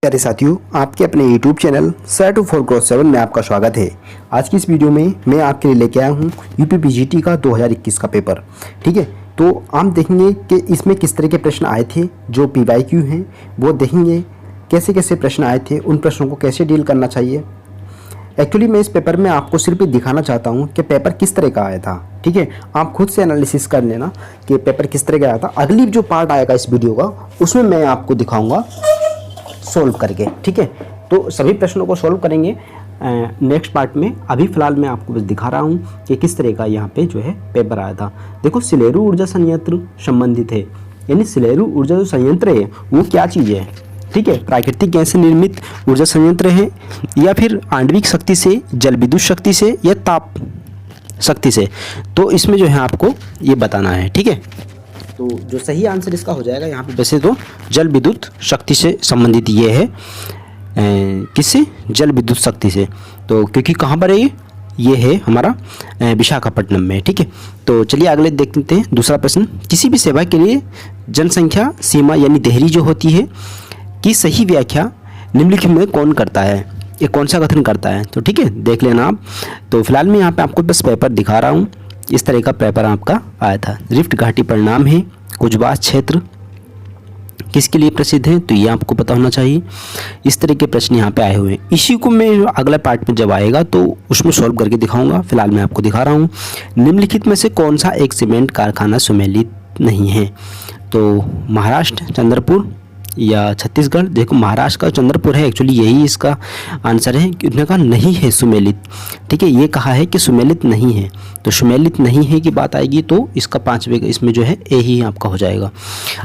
प्यारे साथियों, आपके अपने YouTube चैनल सर 24x7 में आपका स्वागत है। आज की इस वीडियो में मैं आपके लिए लेके आया हूँ यूपी पीजीटी का 2021 का पेपर। ठीक है, तो हम देखेंगे कि इसमें किस तरह के प्रश्न आए थे। जो PYQ हैं वो देखेंगे कैसे कैसे प्रश्न आए थे, उन प्रश्नों को कैसे डील करना चाहिए। एक्चुअली मैं इस पेपर में आपको सिर्फ दिखाना चाहता हूँ कि पेपर किस तरह का आया था। ठीक है, आप खुद से एनालिसिस कर लेना कि पेपर किस तरह का आया था। अगली जो पार्ट आएगा इस वीडियो का, उसमें मैं आपको दिखाऊंगा सोल्व करके। ठीक है, तो सभी प्रश्नों को सोल्व करेंगे नेक्स्ट पार्ट में। अभी फ़िलहाल मैं आपको बस दिखा रहा हूँ कि किस तरह का यहाँ पे जो है पेपर आया था। देखो, सिलेरू ऊर्जा संयंत्र संबंधित है, यानी सिलेरू ऊर्जा जो संयंत्र है वो क्या चीज़ है। ठीक है, प्राकृतिक गैस से निर्मित ऊर्जा संयंत्र है या फिर आणविक शक्ति से, जल विद्युत शक्ति से या ताप शक्ति से। तो इसमें जो है आपको ये बताना है। ठीक है, तो जो सही आंसर इसका हो जाएगा यहाँ पे, वैसे तो जल विद्युत शक्ति से संबंधित ये है। किससे? जल विद्युत शक्ति से। तो क्योंकि कहाँ पर है ये है हमारा विशाखापट्टनम में। ठीक है, तो चलिए अगले देख लेते हैं। दूसरा प्रश्न, किसी भी सेवा के लिए जनसंख्या सीमा यानी देहरी जो होती है की सही व्याख्या निम्नलिखित में कौन करता है, ये कौन सा कथन करता है। तो ठीक है, देख लेना आप। तो फिलहाल मैं यहाँ पे आपको बस पेपर दिखा रहा हूँ। इस तरह का पेपर आपका आया था। रिफ्ट घाटी परिणाम है, कुजबास क्षेत्र किसके लिए प्रसिद्ध है, तो ये आपको पता होना चाहिए। इस तरह के प्रश्न यहाँ पे आए हुए हैं। इसी को मैं अगला पार्ट में जब आएगा तो उसमें सॉल्व करके दिखाऊंगा। फिलहाल मैं आपको दिखा रहा हूँ। निम्नलिखित में से कौन सा एक सीमेंट कारखाना सुमेलित नहीं है, तो महाराष्ट्र, चंद्रपुर या छत्तीसगढ़। देखो, महाराष्ट्र का चंद्रपुर है, एक्चुअली यही इसका आंसर है। उसने कहा नहीं है सुमेलित। ठीक है, ये कहा है कि सुमेलित नहीं है, तो सुमेलित नहीं है की बात आएगी तो इसका 5वें इसमें जो है ए ही आपका हो जाएगा।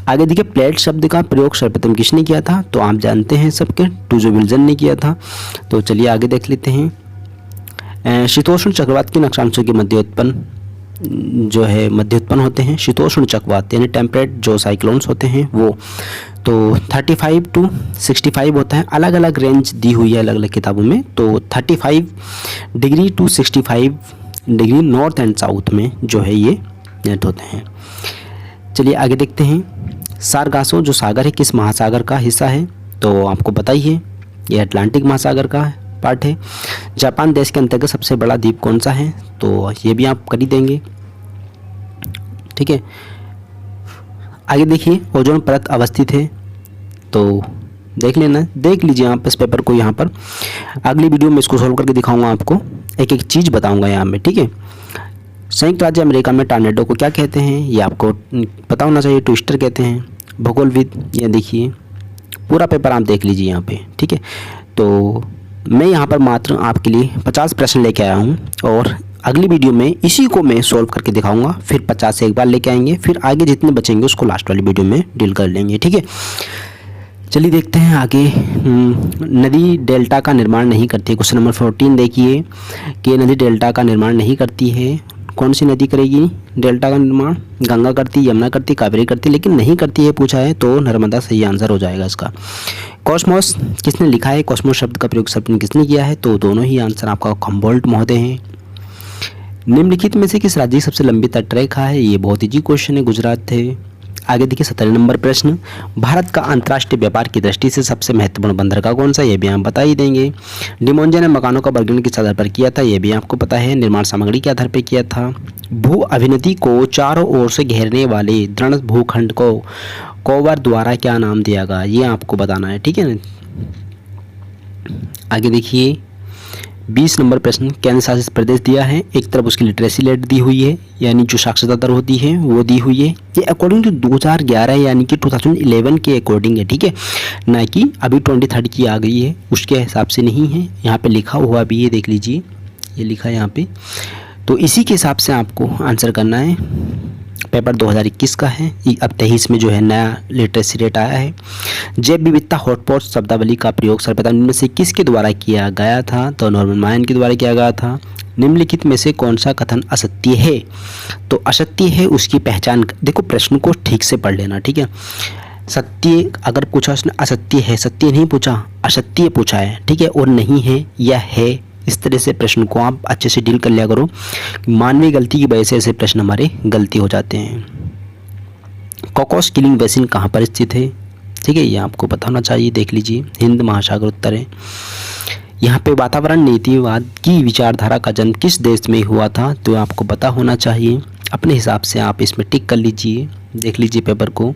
आगे देखिए, प्लेट शब्द का प्रयोग सर्वप्रथम किसने किया था, तो आप जानते हैं सबके, टूजो विल्सन ने किया था। तो चलिए आगे देख लेते हैं। शीतोष्ण चक्रवात के अक्षांशों के मध्य उत्पन्न होते हैं। शीतोष्ण चक्रवात यानी टेम्परेट जो साइक्लोन्स होते हैं वो, तो 35 टू 65 होता है। अलग अलग रेंज दी हुई है अलग अलग किताबों में। तो 35 degree to 65 degree north and south में जो है ये नेट होते हैं। चलिए आगे देखते हैं। सारगासो जो सागर है किस महासागर का हिस्सा है, तो आपको पता ही है ये अटलांटिक महासागर का पार्ट है। जापान देश के अंतर्गत सबसे बड़ा द्वीप कौन सा है, तो ये भी आप कर ही देंगे। ठीक है, आगे देखिए, ओजोन परत अवस्थित है, तो देख लेना, देख लीजिए आप इस पेपर को। यहाँ पर अगली वीडियो में इसको सॉल्व करके दिखाऊंगा आपको, एक एक चीज़ बताऊंगा यहाँ में। ठीक है, संयुक्त राज्य अमेरिका में टॉर्नेडो को क्या कहते हैं, ये आपको पता होना चाहिए। ट्विस्टर कहते हैं। भूगोलविद, ये देखिए पूरा पेपर आप देख लीजिए यहाँ पे। ठीक है, तो मैं यहाँ पर मात्र आपके लिए 50 प्रश्न लेके आया हूँ और अगली वीडियो में इसी को मैं सॉल्व करके दिखाऊंगा। फिर 50 से एक बार लेके आएंगे, फिर आगे जितने बचेंगे उसको लास्ट वाली वीडियो में डील कर लेंगे। ठीक है, चलिए देखते हैं आगे। नदी डेल्टा का निर्माण नहीं करती है। क्वेश्चन नंबर 14 देखिए कि नदी डेल्टा का निर्माण नहीं करती है। कौन सी नदी करेगी डेल्टा का निर्माण? गंगा करती, यमुना करती, कावेरी करती, लेकिन नहीं करती है पूछा है तो नर्मदा सही आंसर हो जाएगा इसका। कॉस्मोस किसने लिखा है, कॉस्मोस शब्द का प्रयोग शब्द ने किसने किया है, तो दोनों ही आंसर आपका हम्बोल्ट महोदय हैं। निम्नलिखित में से किस राज्य की सबसे लंबी तटरेखा है, ये बहुत इजी क्वेश्चन है, गुजरात है। आगे देखिए 17 नंबर प्रश्न, भारत का अंतर्राष्ट्रीय व्यापार की दृष्टि से सबसे महत्वपूर्ण बंदरगाह कौन सा, ये भी आप बता ही देंगे। डिमोंजे ने मकानों का वर्गीकरण किस आधार पर किया था, ये भी आपको पता है, निर्माण सामग्री के आधार पर किया था। भू अभिनति को चारों ओर से घेरने वाले दृढ़ भूखंड को कोवर द्वारा क्या नाम दिया गया, ये आपको बताना है। ठीक है, आगे देखिए 20 नंबर प्रश्न, केंद्र शासित प्रदेश दिया है। एक तरफ उसकी लिटरेसी रेट दी हुई है, यानी जो साक्षरता दर होती है वो दी हुई है। ये अकॉर्डिंग टू 2011 यानी कि 2011 के अकॉर्डिंग है। ठीक है, ना कि अभी 23 की आ गई है उसके हिसाब से नहीं है। यहाँ पे लिखा हुआ भी ये देख लीजिए, ये लिखा है यहाँ पे, तो इसी के हिसाब से आपको आंसर करना है। पेपर 2021 का है। अब 23 में जो है नया लिटरेसी रेट आया है। जैव विविधता हॉटस्पॉट शब्दावली का प्रयोग सर्वप्रथम इनमें से किसके द्वारा किया गया था, तो नॉर्मन मायन के द्वारा किया गया था। निम्नलिखित में से कौन सा कथन असत्य है, तो असत्य है उसकी पहचान। देखो, प्रश्न को ठीक से पढ़ लेना। ठीक है, सत्य अगर पूछा उसने असत्य है, सत्य नहीं पूछा, असत्य पूछा है। ठीक है, और नहीं है या है, इस तरह से प्रश्न को आप अच्छे से डील कर लिया करो। मानवीय गलती की वजह से ऐसे प्रश्न हमारे गलती हो जाते हैं। कॉकॉस किलिंग बेसिन कहाँ पर स्थित है, ठीक है, ये आपको पता होना चाहिए। देख लीजिए, हिंद महासागर उत्तर है। यहाँ पे वातावरण नीतिवाद की विचारधारा का जन्म किस देश में हुआ था, तो आपको पता होना चाहिए। अपने हिसाब से आप इसमें टिक कर लीजिए। देख लीजिए पेपर को,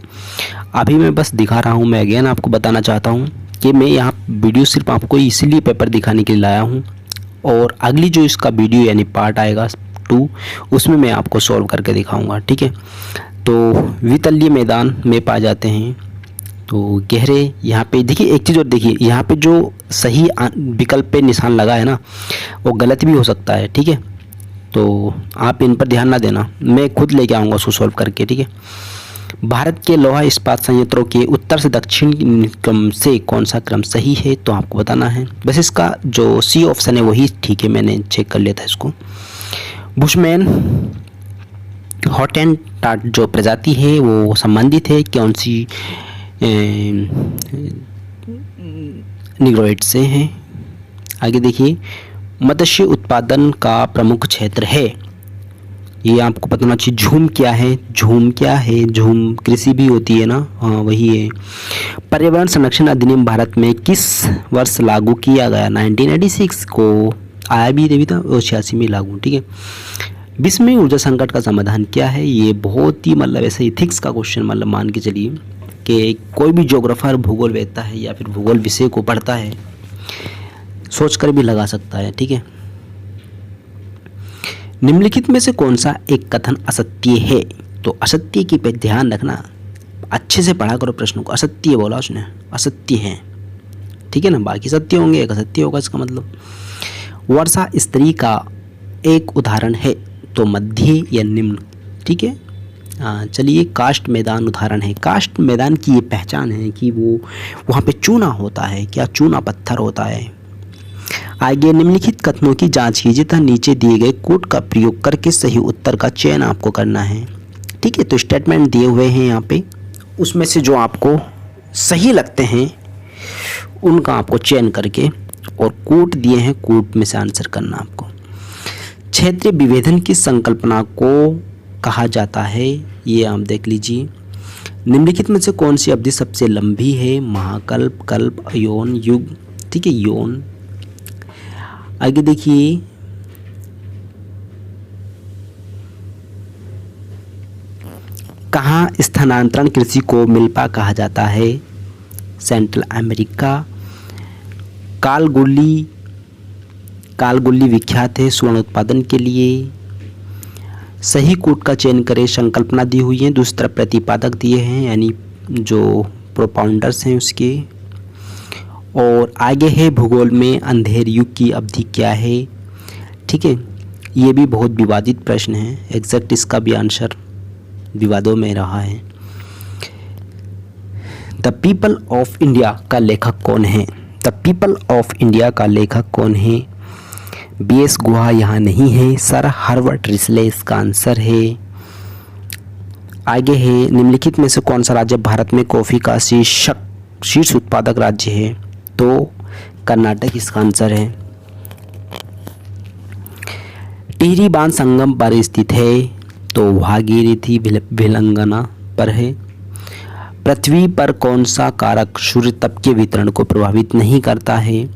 अभी मैं बस दिखा रहा हूँ। मैं अगेन आपको बताना चाहता हूँ कि मैं यहाँ वीडियो सिर्फ आपको इसीलिए पेपर दिखाने के लिए लाया हूँ, और अगली जो इसका वीडियो यानी पार्ट आएगा 2, उसमें मैं आपको सॉल्व करके दिखाऊंगा। ठीक है, तो वितलीय मैदान में पाए जाते हैं। तो गहरे, यहाँ पे देखिए एक चीज़ और देखिए, यहाँ पे जो सही विकल्प पे निशान लगा है ना, वो गलत भी हो सकता है। ठीक है, तो आप इन पर ध्यान ना देना, मैं खुद लेके आऊँगा उसको सॉल्व करके। ठीक है, भारत के लोहा इस्पात संयंत्रों के उत्तर से दक्षिण क्रम से कौन सा क्रम सही है, तो आपको बताना है। बस इसका जो सी ऑप्शन है वही ठीक है, मैंने चेक कर लिया था इसको। बुशमैन हॉटेनटाट जो प्रजाति है वो संबंधित है कौन सी निग्रोइड से है। आगे देखिए, मत्स्य उत्पादन का प्रमुख क्षेत्र है, ये आपको पता होना चाहिए। झूम क्या है, झूम क्या है, झूम कृषि भी होती है ना, हाँ वही है। पर्यावरण संरक्षण अधिनियम भारत में किस वर्ष लागू किया गया, 1986 को आया भी देवी था, 86 में लागू। ठीक है, विश्व में ऊर्जा संकट का समाधान क्या है, ये बहुत ही मतलब ऐसे इथिक्स का क्वेश्चन, मतलब मान के चलिए कि कोई भी ज्योग्राफर भूगोल वेत्ता है या फिर भूगोल विषय को पढ़ता है, सोचकर भी लगा सकता है। ठीक है, निम्नलिखित में से कौन सा एक कथन असत्य है, तो असत्य की पे ध्यान रखना, अच्छे से पढ़ा करो प्रश्न को। असत्य बोला उसने, असत्य है। ठीक है ना, बाकी सत्य होंगे, एक असत्य होगा इसका मतलब। वर्षा स्त्री का एक उदाहरण है, तो मध्य या निम्न। ठीक है, चलिए कास्ट मैदान उदाहरण है। कास्ट मैदान की ये पहचान है कि वो वहाँ पे चूना होता है, क्या चूना पत्थर होता है। आगे निम्नलिखित कथनों की जांच कीजिए तथा नीचे दिए गए कोड का प्रयोग करके सही उत्तर का चयन आपको करना है। ठीक है, तो स्टेटमेंट दिए हुए हैं यहाँ पे, उसमें से जो आपको सही लगते हैं उनका आपको चयन करके, और कोड दिए हैं, कोड में से आंसर करना आपको। क्षेत्रीय विभेदन की संकल्पना को कहा जाता है, ये आप देख लीजिए। निम्नलिखित में से कौन सी अवधि सबसे लंबी है, महाकल्प, कल्प, यौन युग। ठीक है, यौन। आगे देखिए, कहाँ स्थानांतरण कृषि को मिल्पा कहा जाता है, सेंट्रल अमेरिका। कालगुल्ली विख्यात है स्वर्ण उत्पादन के लिए। सही कोड का चयन करें, संकल्पना दी हुई है, दूसरा प्रतिपादक दिए हैं यानी जो प्रोपाउंडर्स हैं उसके। और आगे है भूगोल में अंधेर युग की अवधि क्या है। ठीक है, ये भी बहुत विवादित प्रश्न है, एग्जैक्ट इसका भी आंसर विवादों में रहा है। द पीपल ऑफ इंडिया का लेखक कौन है, द पीपल ऑफ इंडिया का लेखक कौन है। BS गुहा यहाँ नहीं है, सर हार्वर्ड रिस्ले इसका आंसर है। आगे है, निम्नलिखित में से कौन सा राज्य भारत में कॉफ़ी का शीर्ष उत्पादक राज्य है, तो कर्नाटक इसका आंसर है। टिहरी बांध संगम पर स्थित है, तो भागीरथी भिलंगना पर है। पृथ्वी पर कौन सा कारक सूर्य तप के वितरण को प्रभावित नहीं करता है।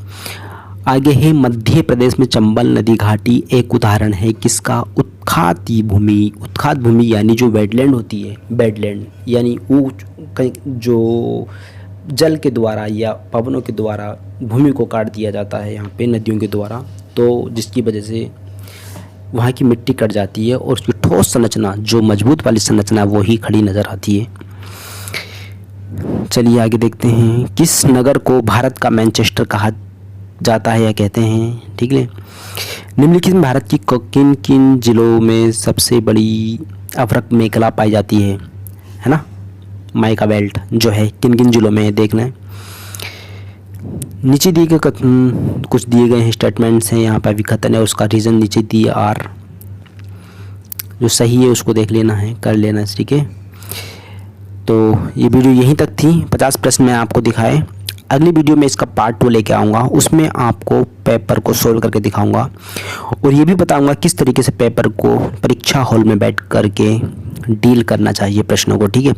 आगे है, मध्य प्रदेश में चंबल नदी घाटी एक उदाहरण है किसका, उत्खात भूमि यानी जो वेटलैंड होती है, वेटलैंड यानी वो जो जल के द्वारा या पवनों के द्वारा भूमि को काट दिया जाता है यहाँ पे नदियों के द्वारा, तो जिसकी वजह से वहाँ की मिट्टी कट जाती है और उसकी ठोस संरचना जो मजबूत वाली संरचना वो ही खड़ी नज़र आती है। चलिए आगे देखते हैं, किस नगर को भारत का मैनचेस्टर कहा जाता है या कहते हैं। ठीक है, निम्नलिखित में भारत की किन किन जिलों में सबसे बड़ी अवरक्त मेखला पाई जाती है ना, माइका बेल्ट जो है किन किन जिलों में देखना है। नीचे दिए गए कुछ दिए गए स्टेटमेंट्स हैं, यहाँ पर विखतन है, उसका रीज़न नीचे दिए आर, जो सही है उसको देख लेना है, कर लेना। ठीक है, तो ये वीडियो यहीं तक थी, 50 प्रश्न मैं आपको दिखाए। अगली वीडियो में इसका पार्ट 2 लेके आऊँगा, उसमें आपको पेपर को सोल्व करके दिखाऊंगा और ये भी बताऊंगा किस तरीके से पेपर को परीक्षा हॉल में बैठ करके डील करना चाहिए प्रश्नों को। ठीक है,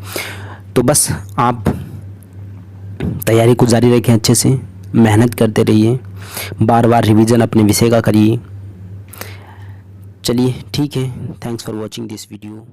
तो बस आप तैयारी को जारी रखें, अच्छे से मेहनत करते रहिए, बार बार रिवीजन अपने विषय का करिए। चलिए ठीक है, thanks for watching this video.